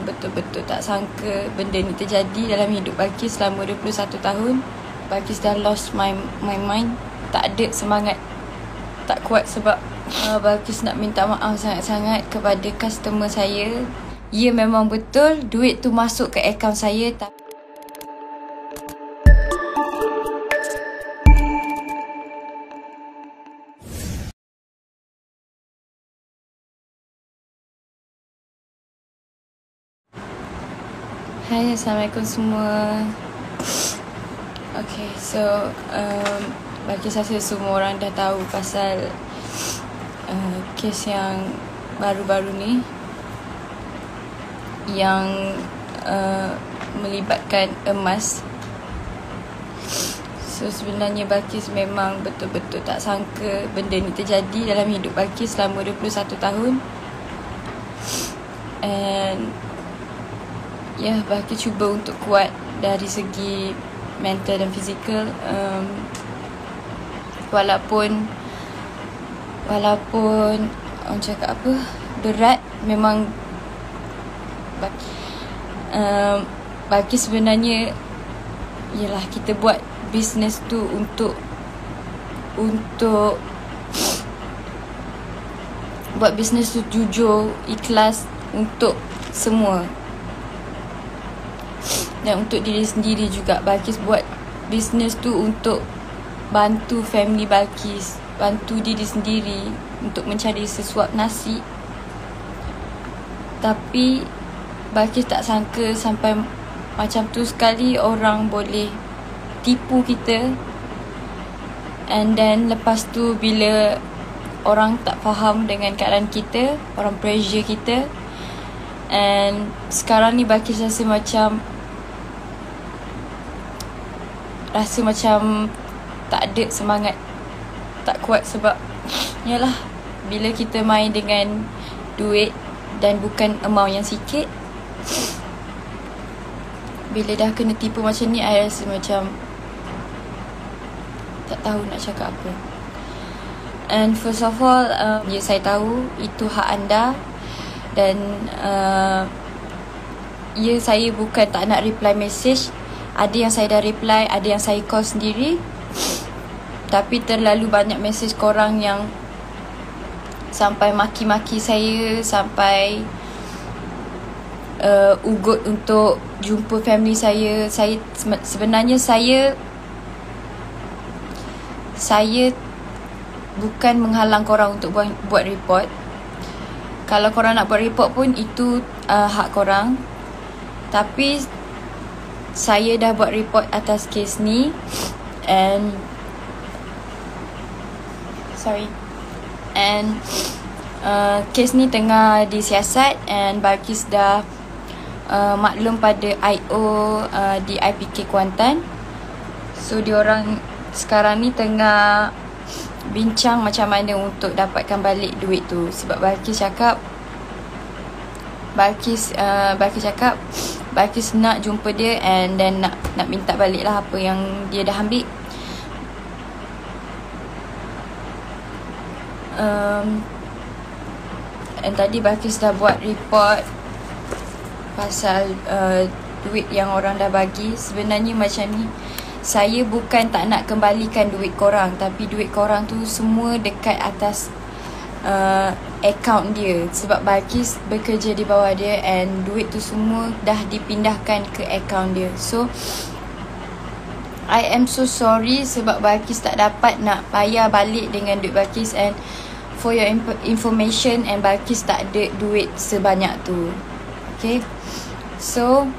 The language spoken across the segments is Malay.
Betul-betul tak sangka benda ni terjadi dalam hidup Balqis selama 21 tahun. Balqis dah lost my mind. Tak ada semangat, tak kuat sebab Balqis nak minta maaf sangat-sangat kepada customer saya. Ya, memang betul duit tu masuk ke akaun saya, Hai, Assalamualaikum semua. Okay, so Balqis rasa semua orang dah tahu pasal kes yang baru-baru ni yang melibatkan emas. So sebenarnya Balqis memang betul-betul tak sangka benda ni terjadi dalam hidup Balqis selama 21 tahun. And Balqis cuba untuk kuat dari segi mental dan fizikal. Walaupun orang cakap apa, berat, memang Balqis sebenarnya ialah kita buat bisnes tu untuk buat bisnes tu jujur, ikhlas untuk semua. Dan untuk diri sendiri juga. Balqis buat bisnes tu untuk bantu family Balqis, bantu diri sendiri untuk mencari sesuap nasi. Tapi Balqis tak sangka sampai macam tu sekali orang boleh tipu kita. And then lepas tu bila orang tak faham dengan keadaan kita, orang pressure kita. And sekarang ni Balqis rasa macam tak ada semangat, tak kuat sebab yalah, bila kita main dengan duit dan bukan amount yang sikit, bila dah kena tipu macam ni, I rasa macam tak tahu nak cakap apa. And first of all, saya tahu itu hak anda. Dan saya bukan tak nak reply message. Ada yang saya dah reply, ada yang saya call sendiri. Tapi terlalu banyak message korang yang sampai maki-maki saya, sampai ugut untuk jumpa family saya. Sebenarnya saya bukan menghalang korang untuk buat report. Kalau korang nak buat report pun itu hak korang. Tapi saya dah buat report atas kes ni. And kes ni tengah disiasat. And Balqis dah maklum pada IO di IPK Kuantan. So diorang sekarang ni tengah bincang macam mana untuk dapatkan balik duit tu. Sebab Balqis cakap Balqis nak jumpa dia and then nak minta balik lah apa yang dia dah ambil. And tadi Balqis dah buat report pasal duit yang orang dah bagi. Sebenarnya macam ni, saya bukan tak nak kembalikan duit korang, tapi duit korang tu semua dekat atas account dia. Sebab Balqis bekerja di bawah dia and duit tu semua dah dipindahkan ke account dia. So I am so sorry sebab Balqis tak dapat nak bayar balik dengan duit Balqis. And for your information, and Balqis tak ada duit sebanyak tu. Okay, so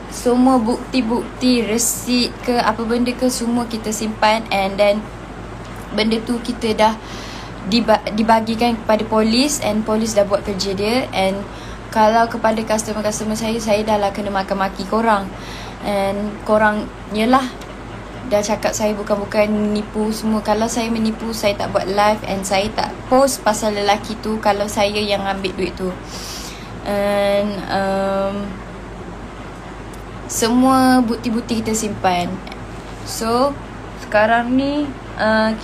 semua bukti-bukti, resit ke apa benda ke, semua kita simpan. And then benda tu kita dah dibagikan kepada polis. And polis dah buat kerja dia. And kalau kepada customer-customer saya dah lah kena makan-maki korang. And korang yelah dah cakap saya bukan menipu semua. Kalau saya menipu, saya tak buat live and saya tak post pasal lelaki tu kalau saya yang ambil duit tu. And semua bukti-bukti kita simpan. So sekarang ni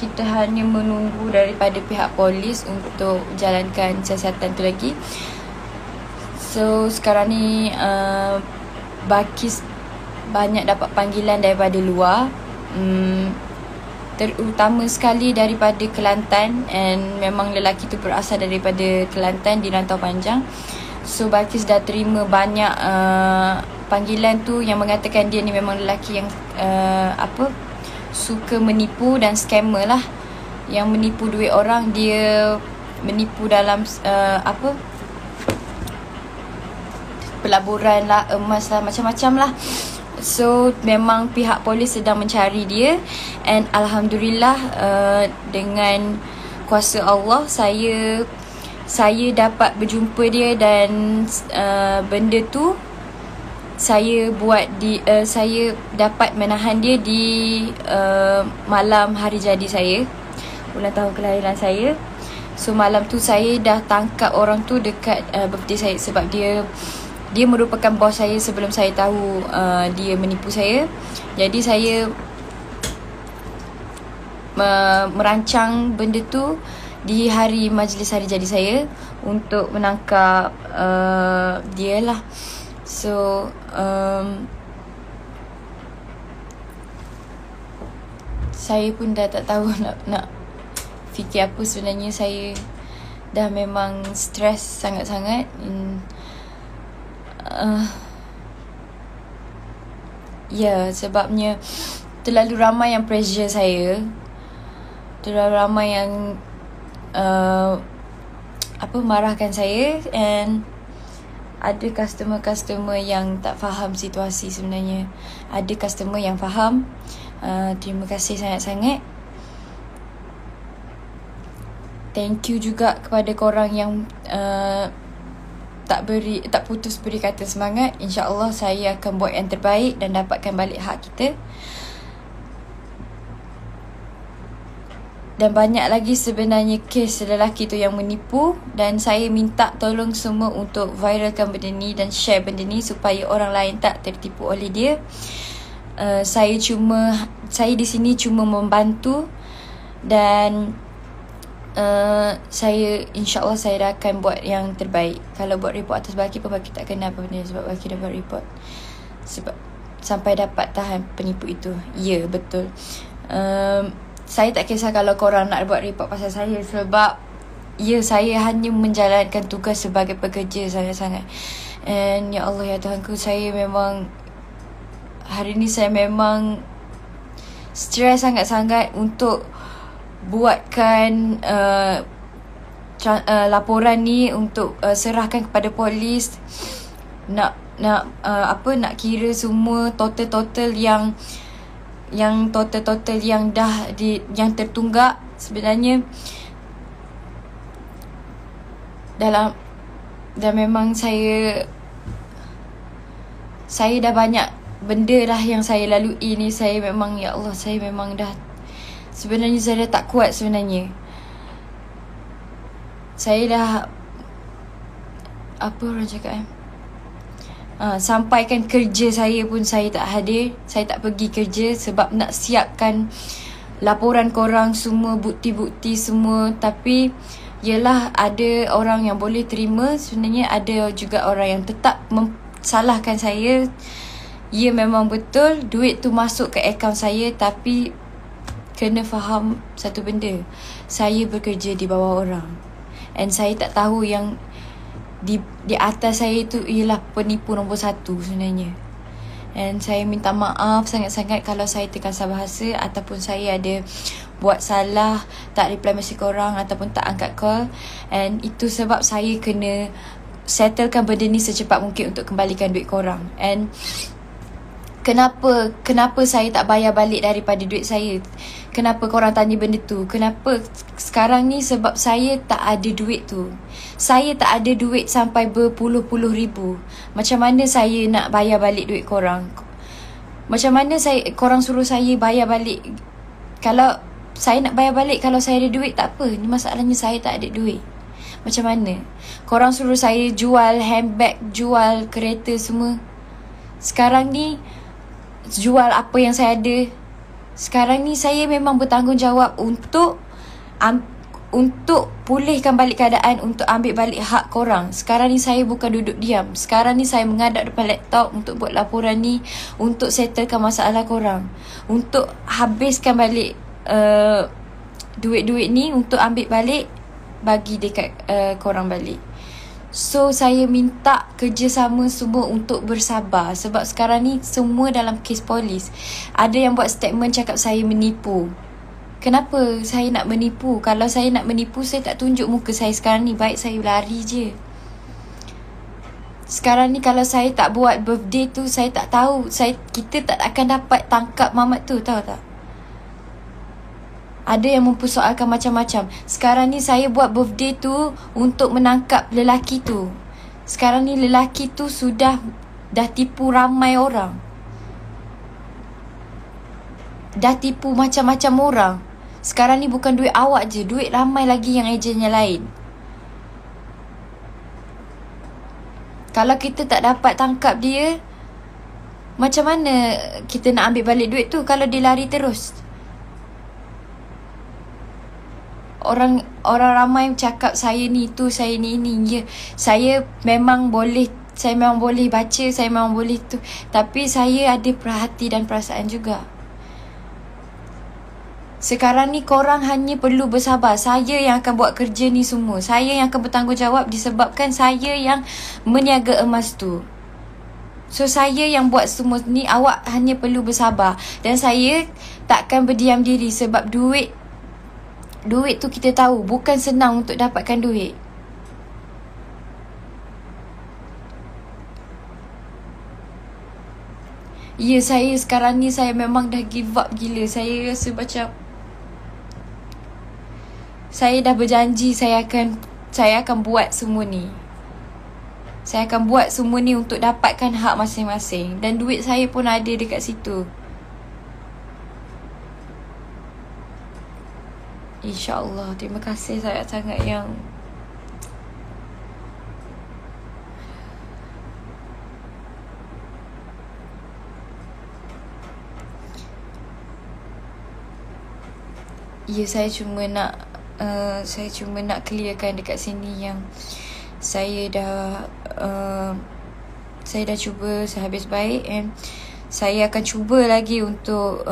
kita hanya menunggu daripada pihak polis untuk jalankan siasatan tu lagi. So sekarang ni Balqis banyak dapat panggilan daripada luar, terutama sekali daripada Kelantan, and memang lelaki tu berasal daripada Kelantan di Rantau Panjang. So Balqis dah terima banyak panggilan tu yang mengatakan dia ni memang lelaki yang suka menipu dan scammer lah, yang menipu duit orang. Dia menipu dalam pelaburan lah, emas lah, macam-macam lah. So memang pihak polis sedang mencari dia, and Alhamdulillah dengan kuasa Allah saya dapat berjumpa dia, dan benda tu saya buat saya dapat menahan dia di malam hari jadi saya, ulang tahun kelahiran saya. So malam tu saya dah tangkap orang tu dekat birthday saya, sebab dia merupakan bos saya sebelum saya tahu dia menipu saya. Jadi saya merancang benda tu di hari majlis hari jadi saya untuk menangkap dia lah. So saya pun dah tak tahu nak fikir apa sebenarnya. Saya dah memang stres sangat-sangat. Ya, sebabnya terlalu ramai yang pressure saya, terlalu ramai yang marahkan saya, and ada customer yang tak faham situasi sebenarnya. Ada customer yang faham. Terima kasih sangat-sangat. Thank you juga kepada korang yang tak putus beri kata semangat. InsyaAllah saya akan buat yang terbaik dan dapatkan balik hak kita. Dan banyak lagi sebenarnya kes lelaki tu yang menipu, dan saya minta tolong semua untuk viralkan benda ni dan share benda ni supaya orang lain tak tertipu oleh dia. Saya di sini cuma membantu, dan saya insyaAllah saya dah akan buat yang terbaik. Kalau buat report atas Balqis pun Balqis tak kena apa benda, sebab Balqis dah buat report sebab sampai dapat tahan penipu itu. Ya, betul. Saya tak kisah kalau korang nak buat report pasal saya, sebab ya, saya hanya menjalankan tugas sebagai pekerja sangat-sangat. And ya Allah, ya Tuhanku, saya memang hari ni saya memang stres sangat-sangat untuk buatkan laporan ni untuk serahkan kepada polis. Nak kira semua total yang total yang dah yang tertunggak. Sebenarnya dan memang saya dah banyak benda lah yang saya lalui ni. Saya memang, ya Allah, saya memang dah, sebenarnya saya dah tak kuat sebenarnya. Saya dah, apa orang cakap sampaikan kerja saya pun saya tak hadir. Saya tak pergi kerja sebab nak siapkan laporan korang semua, bukti-bukti semua. Tapi yelah, ada orang yang boleh terima. Sebenarnya ada juga orang yang tetap salahkan saya. Ya, memang betul duit tu masuk ke akaun saya, tapi kena faham satu benda, saya bekerja di bawah orang, and saya tak tahu yang di atas saya tu ialah penipu nombor 1 sebenarnya. And saya minta maaf sangat-sangat kalau saya terkasar bahasa ataupun saya ada buat salah, tak reply mesej korang ataupun tak angkat call. And itu sebab saya kena settlekan benda ni secepat mungkin untuk kembalikan duit korang. And Kenapa saya tak bayar balik daripada duit saya? Kenapa korang tanya benda tu? Kenapa sekarang ni? Sebab saya tak ada duit tu. Saya tak ada duit sampai berpuluh-puluh ribu. Macam mana saya nak bayar balik duit korang? Macam mana korang suruh saya bayar balik? Kalau saya nak bayar balik, kalau saya ada duit, tak apa. Ni masalahnya saya tak ada duit. Macam mana? Korang suruh saya jual handbag, jual kereta semua. Sekarang ni jual apa yang saya ada. Sekarang ni saya memang bertanggungjawab untuk untuk pulihkan balik keadaan, untuk ambil balik hak korang. Sekarang ni saya bukan duduk diam. Sekarang ni saya menghadap depan laptop untuk buat laporan ni, untuk settlekan masalah korang, untuk habiskan balik duit-duit ni, untuk ambil balik, bagi dekat korang balik. So saya minta kerjasama semua untuk bersabar. Sebab sekarang ni semua dalam kes polis. Ada yang buat statement cakap saya menipu. Kenapa saya nak menipu? Kalau saya nak menipu, saya tak tunjuk muka saya sekarang ni. Baik saya lari je. Sekarang ni kalau saya tak buat birthday tu, saya tak tahu, kita tak akan dapat tangkap mamat tu, tahu tak? Ada yang mempersoalkan macam-macam. Sekarang ni saya buat birthday tu untuk menangkap lelaki tu. Sekarang ni lelaki tu dah tipu ramai orang. Dah tipu macam-macam orang. Sekarang ni bukan duit awak je, duit ramai lagi yang ejennya lain. Kalau kita tak dapat tangkap dia, macam mana kita nak ambil balik duit tu kalau dia lari terus? Orang ramai cakap saya ni tu, saya ni ini. Ya, saya memang boleh baca, saya memang boleh tu. Tapi saya ada perhati dan perasaan juga. Sekarang ni korang hanya perlu bersabar. Saya yang akan buat kerja ni semua. Saya yang akan bertanggungjawab disebabkan saya yang meniaga emas tu. So saya yang buat semua ni, awak hanya perlu bersabar. Dan saya takkan berdiam diri sebab duit tu kita tahu bukan senang untuk dapatkan duit. Ya, saya sekarang ni saya memang dah give up gila. Saya rasa macam saya dah berjanji saya akan buat semua ni. Saya akan buat semua ni untuk dapatkan hak masing-masing. Dan duit saya pun ada dekat situ. InsyaAllah. Terima kasih sangat-sangat yang ya, saya cuma nak clearkan dekat sini yang saya dah cuba sehabis baik, and saya akan cuba lagi untuk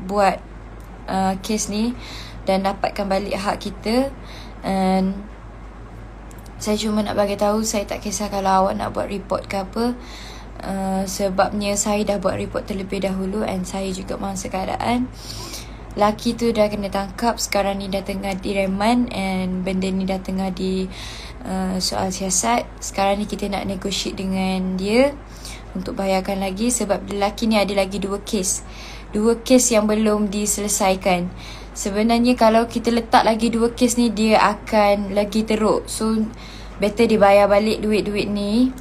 buat kes ni dan dapatkan balik hak kita. And saya cuma nak bagi tahu, saya tak kisah kalau awak nak buat report ke apa, sebabnya saya dah buat report terlebih dahulu, and saya juga mangsa keadaan. Laki tu dah kena tangkap, sekarang ni dah tengah direman, and benda ni dah tengah di soal siasat. Sekarang ni kita nak negotiate dengan dia untuk bayarkan lagi, sebab lelaki ni ada lagi 2 kes yang belum diselesaikan. Sebenarnya kalau kita letak lagi 2 kes ni, dia akan lagi teruk. So better dia bayar balik duit-duit ni.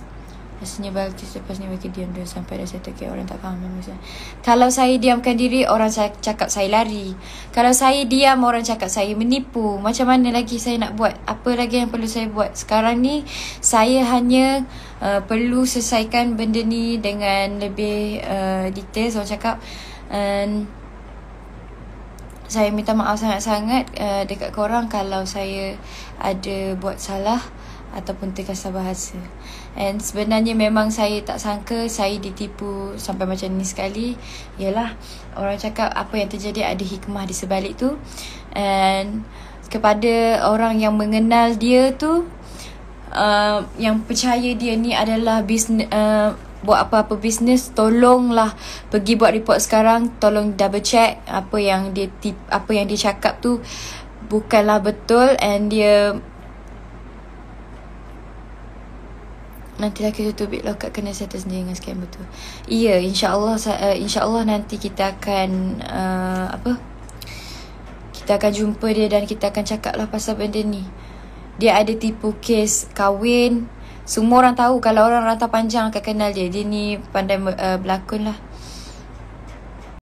Rasanya bagus lepas ni bagi diam dulu sampai dah settle. Orang tak faham misalnya. Kalau saya diamkan diri, orang cakap saya lari. Kalau saya diam, orang cakap saya menipu. Macam mana lagi saya nak buat? Apa lagi yang perlu saya buat? Sekarang ni saya hanya perlu selesaikan benda ni dengan lebih detail. Orang cakap, saya minta maaf sangat-sangat dekat korang kalau saya ada buat salah ataupun terkasar bahasa. And sebenarnya memang saya tak sangka saya ditipu sampai macam ni sekali. Yalah, orang cakap apa yang terjadi ada hikmah di sebalik tu. And kepada orang yang mengenal dia tu, yang percaya dia ni adalah buat apa-apa bisnes, tolonglah pergi buat report sekarang. Tolong double check apa yang dia cakap tu bukanlah betul, and dia nanti lagi tutup bit lokat, kena settle sendiri dengan scammer tu. Ya, insyaAllah nanti kita akan kita akan jumpa dia dan kita akan cakap lah pasal benda ni. Dia ada tipu kes kahwin. Semua orang tahu, kalau orang rantau panjang akan kenal dia. Dia ni pandai berlakon lah.